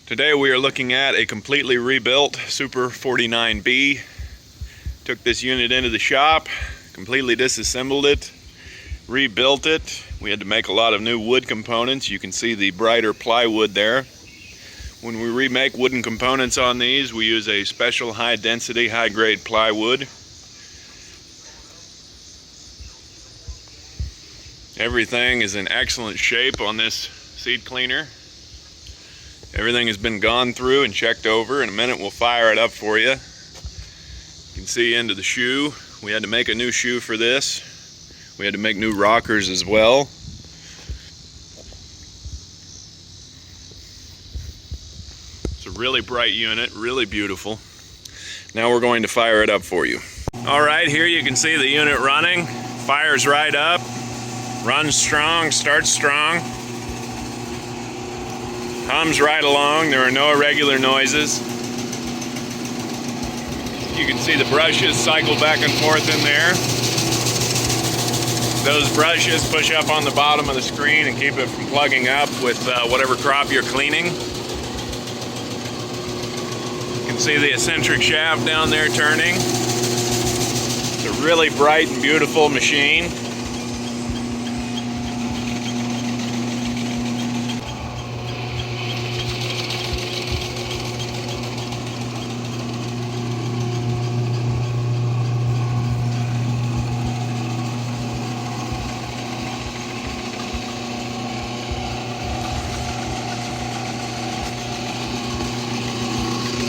Today we are looking at a completely rebuilt Super 49B. Took this unit into the shop, completely disassembled it, rebuilt it. We had to make a lot of new wood components. You can see the brighter plywood there. When we remake wooden components on these, we use a special high density, high grade plywood. Everything is in excellent shape on this seed cleaner. Everything has been gone through and checked over. In a minute we'll fire it up for you. You can see into the shoe. We had to make a new shoe for this. We had to make new rockers as well. It's a really bright unit, really beautiful. Now we're going to fire it up for you. Alright, here you can see the unit running. Fires right up. Runs strong, starts strong. Hums right along. There are no irregular noises. You can see the brushes cycle back and forth in there. Those brushes push up on the bottom of the screen and keep it from plugging up with whatever crop you're cleaning. You can see the eccentric shaft down there turning. It's a really bright and beautiful machine.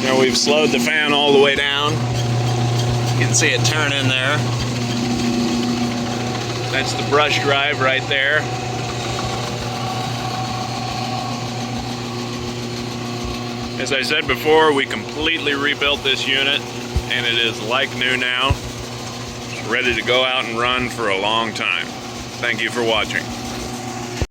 Now we've slowed the fan all the way down. You can see it turn in there. That's the brush drive right there. As I said before, we completely rebuilt this unit and it is like new now. It's ready to go out and run for a long time. Thank you for watching.